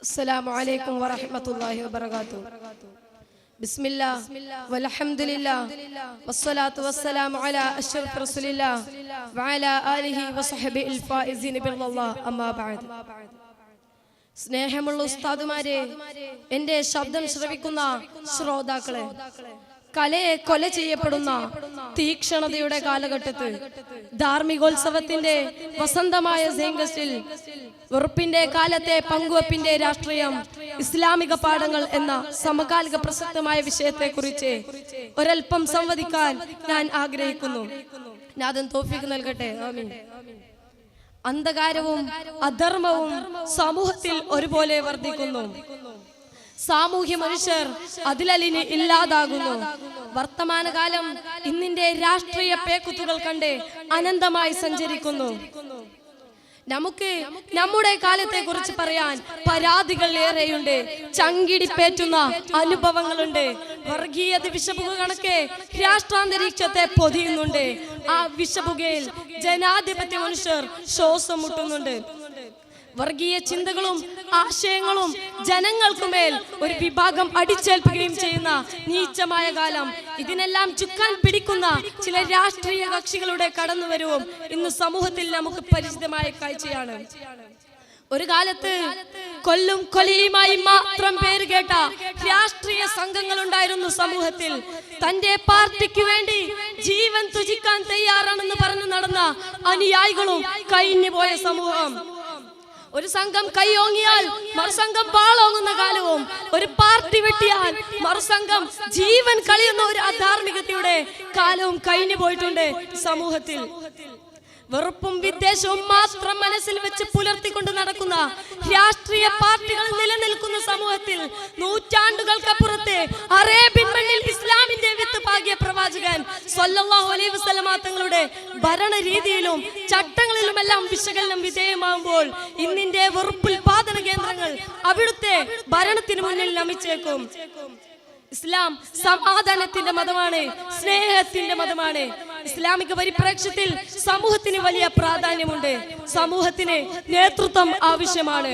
السلام عليكم ورحمة الله وبركاته. بسم الله والحمد لله والصلاة والسلام على أشرف رسول الله وعلى آله وصحبه الفائزين بالله أما بعد. സ്നേഹമുള്ള ഉസ്താദുമാരെ, എന്റെ ശബ്ദം ശ്രവിക്കുന്ന ശ്രോതാക്കളെ, കലയെ കൊല ചെയ്യപ്പെടുന്ന തീക്ഷണതയുടെ കാലഘട്ടത്തിൽ ധാർമ്മികോത്സവത്തിന്റെ വസന്തമായ സേങ്കസിൽ വെറുപ്പിന്റെ കാലത്തെ പങ്കുവെപ്പിന്റെ രാഷ്ട്രീയം, ഇസ്ലാമിക പാഠങ്ങൾ എന്ന സമകാലിക പ്രസക്തമായ വിഷയത്തെ കുറിച്ച് ഒരൽപ്പം സംവദിക്കാൻ ഞാൻ ആഗ്രഹിക്കുന്നു. നാഥൻ തൗഫീഖ് നൽകട്ടെ. ആമീൻ. അന്ധകാരവും അധർമ്മവും സമൂഹത്തിൽ ഒരുപോലെ വർദ്ധിക്കുന്നു. സാമൂഹ്യ മനുഷ്യർ അതിലലിന് ഇല്ലാതാകുന്നു. വർത്തമാനകാലം ഇന്നിന്റെ രാഷ്ട്രീയ പേക്കുത്തുകൾ കണ്ട് അനന്തമായി സഞ്ചരിക്കുന്നു. നമുക്ക് നമ്മുടെ കാലത്തെ കുറിച്ച് പറയാൻ പരാതികൾ ഏറെയുണ്ട്. ചങ്കിടിപ്പേറ്റുന്ന അനുഭവങ്ങളുണ്ട്. വർഗീയത വിഷപുക കണക്കെ രാഷ്ട്രാന്തരീക്ഷത്തെ പൊതിയുന്നുണ്ട്. ആ വിഷപുകയിൽ ജനാധിപത്യ മനുഷ്യർ ശ്വാസം മുട്ടുന്നുണ്ട്. വർഗീയ ചിന്തകളും ആശയങ്ങളും ജനങ്ങൾക്കുമേൽ ഒരു വിഭാഗം അടിച്ചേൽപ്പിക്കുകയും ചെയ്യുന്ന നീചമായ കാലം. ഇതിനെല്ലാം ചുക്കാൻ പിടിക്കുന്ന ചില രാഷ്ട്രീയ കക്ഷികളുടെ കടന്നുവരവും ഇന്ന് സമൂഹത്തിൽ നമുക്ക് പരിചിതമായ കാഴ്ചയാണ്. ഒരു കാലത്ത് കൊല്ലും കൊലയുമായി മാത്രം പേര് കേട്ട രാഷ്ട്രീയ സംഘങ്ങൾ ഉണ്ടായിരുന്നു സമൂഹത്തിൽ. തന്റെ പാർട്ടിക്ക് വേണ്ടി ജീവൻ ത്യജിക്കാൻ തയ്യാറാണെന്ന് പറഞ്ഞു നടന്ന അനുയായികളും കഴിഞ്ഞുപോയ സമൂഹം. ഒരു സംഘം കൈയോങ്ങിയാൽ മറുസംഘം വാളോങ്ങുന്ന കാലവും, ഒരു പാർട്ടി വെട്ടിയാൽ മറുസംഘം ജീവൻ കളിയുന്ന ഒരു അധാർമികതയുടെ കാലവും കഴിഞ്ഞു പോയിട്ടുണ്ട് സമൂഹത്തിൽ. വെറുപ്പും വിദ്വേഷവും മാത്രം മനസ്സിൽ വെച്ച് പുലർത്തിക്കൊണ്ട് നടക്കുന്ന രാഷ്ട്രീയ പാർട്ടികൾ നിലനിൽക്കുന്ന സമൂഹത്തിൽ നൂറ്റാണ്ടുകൾക്കപ്പുറത്ത് അറേബ്യൻ മണ്ണിൽ ഇസ്ലാമിന്റെ വിത്ത് പാകിയ പ്രവാചകൻ സ്വല്ലല്ലാഹു അലൈഹി വസല്ലമ തങ്ങളുടെ ഭരണരീതിയിലും ചട്ടങ്ങളിലുമെല്ലാം വിശകലനം വിധേയമാകുമ്പോൾ ഇന്നിന്റെ വെറുപ്പുൽപാദന കേന്ദ്രങ്ങൾ അവിടുത്തെ ഭരണത്തിന് മുന്നിൽ നമിച്ചേക്കും. ഇസ്ലാം സമാധാനത്തിന്റെ മതമാണ്, സ്നേഹത്തിന്റെ മതമാണ്. ഇസ്ലാമിക പരിപ്രേക്ഷ്യത്തിൽ സമൂഹത്തിന് വലിയ പ്രാധാന്യമുണ്ട്. സമൂഹത്തിന് നേതൃത്വം ആവശ്യമാണ്.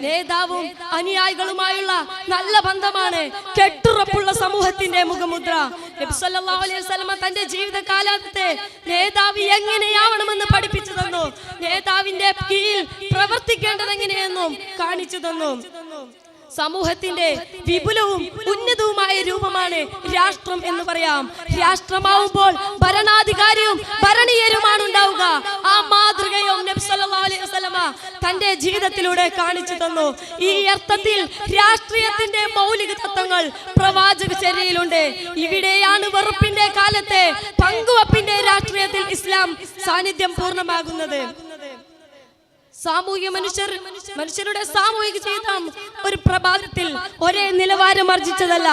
നേതാവും അനുയായികളുമായുള്ള നല്ല ബന്ധമാണ് കെട്ടുറപ്പുള്ള സമൂഹത്തിന്റെ മുഖമുദ്ര. നബി സല്ലല്ലാഹു അലൈഹി വസല്ലമ തന്റെ ജീവിതകാലത്തെ നേതാവ് എങ്ങനെയാവണമെന്ന് പഠിപ്പിച്ചു തന്നു. നേതാവിന്റെ കീഴിൽ പ്രവർത്തിക്കേണ്ടത് എങ്ങനെയെന്നും കാണിച്ചു തന്നു. സമൂഹത്തിന്റെ വിപുലവും ഉന്നതവുമായ രൂപമാണ് രാഷ്ട്രം എന്ന് പറയാം. രാഷ്ട്രമാവുമ്പോൾ ഭരണാധികാരിയും ഭരണീയരുമാണ് ഉണ്ടാവുക. ആ മാതൃകയും നബി സല്ലല്ലാഹു അലൈഹി വസല്ലമ തന്റെ ജീവിതത്തിലൂടെ കാണിച്ചു തന്നു. ഈ അർത്ഥത്തിൽ രാഷ്ട്രീയത്തിന്റെ മൗലിക തത്വങ്ങൾ പ്രവാചക ചര്യയിലുണ്ട്. ഇവിടെയാണ് വെറുപ്പിന്റെ കാലത്തെ പങ്കുവെപ്പിന്റെ രാഷ്ട്രീയത്തിൽ ഇസ്ലാം സാന്നിധ്യം പൂർണ്ണമാകുന്നത്. മനുഷ്യരുടെ സാമൂഹിക ജീവിതം ഒരു പ്രഭാതത്തിൽ ഒരേ നിലവാരം ആർജിച്ചതല്ല,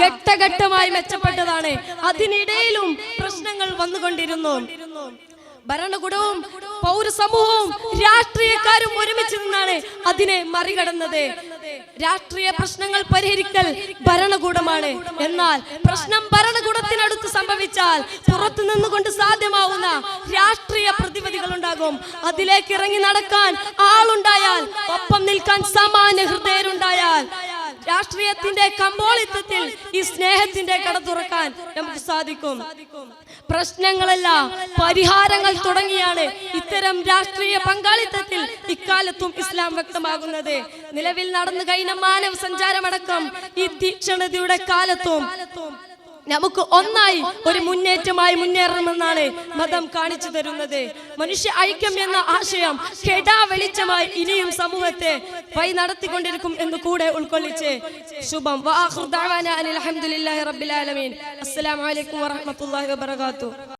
ഘട്ടഘട്ടമായി മെച്ചപ്പെട്ടതാണ്. അതിനിടയിലും പ്രശ്നങ്ങൾ വന്നുകൊണ്ടിരുന്നു. ഭരണകൂടവും പൗരസമൂഹവും രാഷ്ട്രീയക്കാരും ഒരുമിച്ച് നിന്നാണ് അതിനെ മറികടന്നത്. രാഷ്ട്രീയ പ്രശ്നങ്ങൾ പരിഹരിക്കൽ ഭരണകൂടമാണ്. എന്നാൽ പ്രശ്നം ഭരണകൂടത്തിനടുത്ത് സംഭവിച്ചാൽ പുറത്തു നിന്നുകൊണ്ട് സാധ്യമാവുന്ന രാഷ്ട്രീയ പ്രതിവിധികൾ ഉണ്ടാകും. അതിലേക്ക് ഇറങ്ങി നടക്കാൻ ആളുണ്ടായാൽ, ഒപ്പം നിൽക്കാൻ സമാന ഹൃദയരുണ്ടായാൽ, രാഷ്ട്രീയത്തിന്റെ കമ്പോളിത്തത്തിൽ ഈ സ്നേഹത്തിന്റെ കട തുറക്കാൻ നമുക്ക് സാധിക്കും. പ്രശ്നങ്ങളല്ല, പരിഹാരങ്ങൾ തുടങ്ങിയാണ് ഇത്തരം രാഷ്ട്രീയ പങ്കാളിത്തത്തിൽ ഇക്കാലത്തും ഇസ്ലാം വ്യക്തമാകുന്നത്. നിലവിൽ നടന്നു കഴിഞ്ഞ മാനവ സഞ്ചാരമടക്കം ഈ തീക്ഷണതയുടെ കാലത്തും നമുക്ക് ഒന്നായി ഒരു മുന്നേറ്റമായി മുന്നേറണമെന്നാണ് മതം കാണിച്ചു തരുന്നത്. മനുഷ്യ ഐക്യം എന്ന ആശയം കെടാ വെളിച്ചമായി ഇനിയും സമൂഹത്തെ വഴി നടത്തിക്കൊണ്ടിരിക്കും എന്ന് കൂടെ ഉൾക്കൊള്ളിച്ച് ശുഭം. വആഖിറു ദഅവാനാ അനിൽ ഹംദുലില്ലാഹി റബ്ബിൽ ആലമീൻ. അസ്സലാമു അലൈക്കും വറഹ്മത്തുള്ളാഹി വബറകാതുഹു.